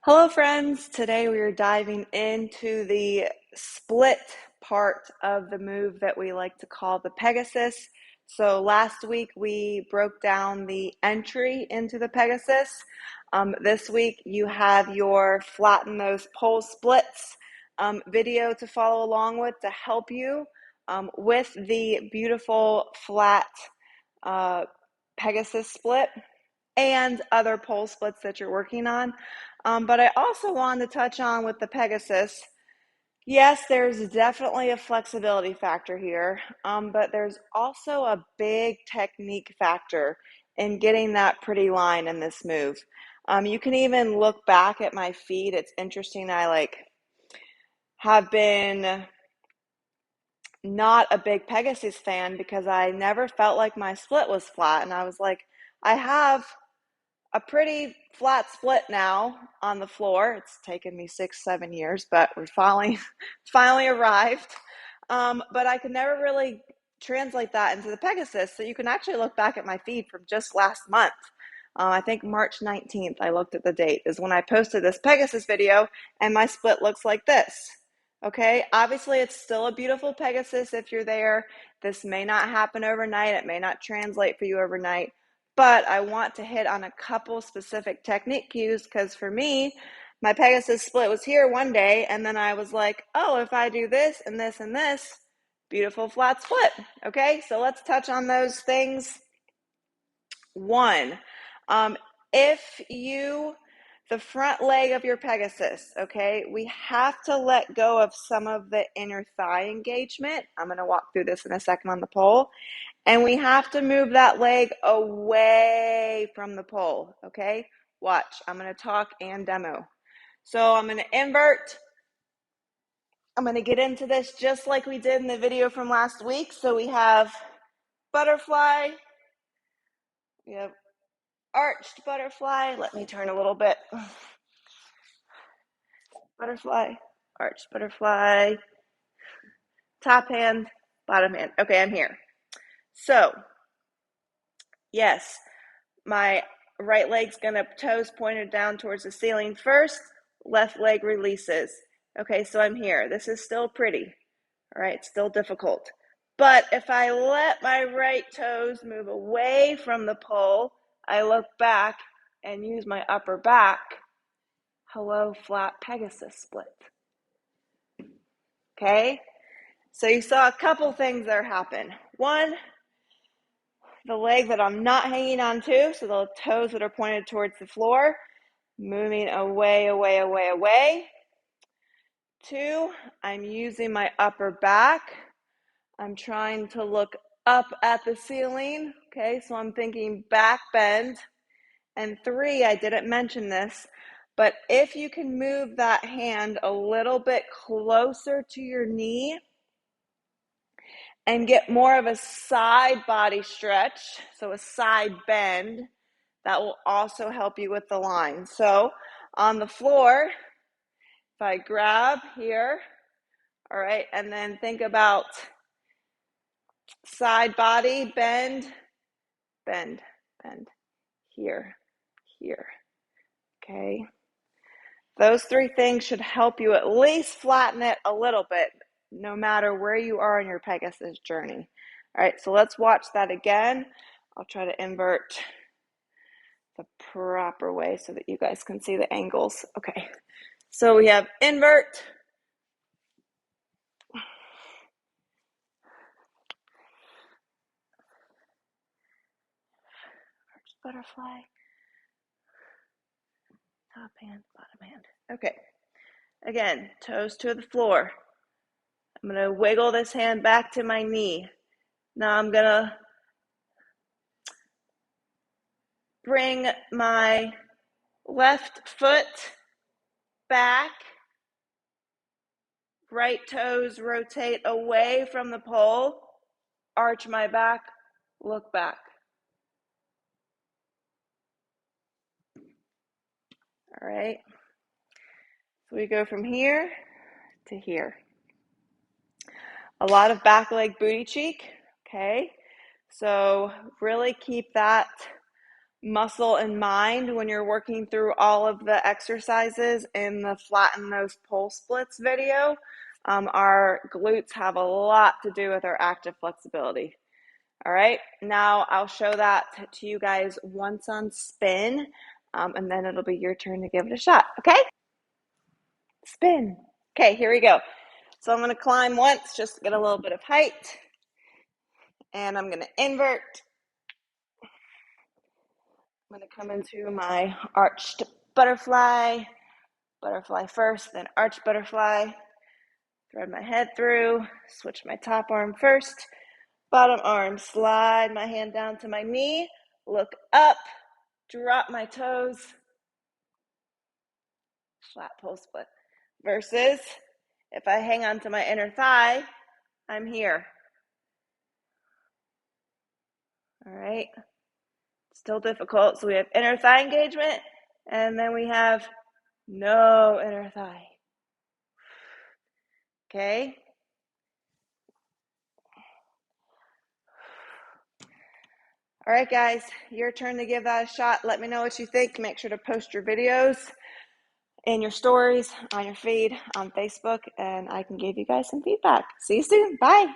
Hello friends, today we are diving into the split part of the move that we like to call the Pegasus. So last week we broke down the entry into the Pegasus. This week you have your flatten those pole splits video to follow along with to help you with the beautiful flat Pegasus split and other pole splits that you're working on. But I also wanted to touch on with the Pegasus, yes, there's definitely a flexibility factor here, but there's also a big technique factor in getting that pretty line in this move. You can even look back at my feed. It's interesting. I have been not a big Pegasus fan because I never felt like my split was flat. And I was like, I have a pretty flat split now on the floor. It's taken me 6-7 years, but we finally arrived. But I could never really translate that into the Pegasus. So you can actually look back at my feed from just last month. I think March 19th, I looked at the date, is when I posted this Pegasus video, and my split looks like this. Okay, obviously it's still a beautiful Pegasus if you're there. This may not happen overnight. It may not translate for you overnight. But I want to hit on a couple specific technique cues because for me, my Pegasus split was here one day, and then I was like, oh, if I do this and this and this, beautiful flat split. Okay, so let's touch on those things. One, if the front leg of your Pegasus, okay, we have to let go of some of the inner thigh engagement. I'm going to walk through this in a second on the pole. And we have to move that leg away from the pole, okay? Watch, I'm going to talk and demo. So I'm going to invert. I'm going to get into this just like we did in the video from last week. So we have butterfly. We have arched butterfly. Let me turn a little bit. Butterfly, arched butterfly, top hand, bottom hand. Okay, I'm here. So, yes, my right leg's gonna toes pointed down towards the ceiling first, left leg releases. Okay, so I'm here. This is still pretty, all right, still difficult. But if I let my right toes move away from the pole, I look back and use my upper back. Hello, flat Pegasus split. Okay, so you saw a couple things there happen. One, the leg that I'm not hanging on to, so the toes that are pointed towards the floor, moving away, away, away, away. Two, I'm using my upper back. I'm trying to look up at the ceiling. Okay, so I'm thinking back bend. And three, I didn't mention this, but if you can move that hand a little bit closer to your knee and get more of a side body stretch, so a side bend, that will also help you with the line. So on the floor, if I grab here, all right, and then think about side body, bend, bend, bend, here, here, okay? Those three things should help you at least flatten it a little bit, no matter where you are in your Pegasus journey. All right, so let's watch that again. I'll try to invert the proper way so that you guys can see the angles. Okay, so we have invert, butterfly, top hand, bottom hand. Okay, again, toes to the floor. I'm going to wiggle this hand back to my knee. Now I'm going to bring my left foot back. Right toes rotate away from the pole. Arch my back, look back. All right. So we go from here to here. A lot of back leg booty cheek, okay? So really keep that muscle in mind when you're working through all of the exercises in the flatten those pole splits video. Our glutes have a lot to do with our active flexibility. All right, now I'll show that to you guys once on spin, and then it'll be your turn to give it a shot, okay? Spin. Okay, here we go. So I'm going to climb once just to get a little bit of height, and I'm going to invert. I'm going to come into my arched butterfly, butterfly first, then arched butterfly, thread my head through, switch my top arm first, bottom arm, slide my hand down to my knee, look up, drop my toes, flat pole split. Versus if I hang on to my inner thigh, I'm here. All right. Still difficult. So we have inner thigh engagement, and then we have no inner thigh. Okay. All right, guys, your turn to give that a shot. Let me know what you think. Make sure to post your videos in your stories, on your feed, on Facebook, and I can give you guys some feedback. See you soon. Bye.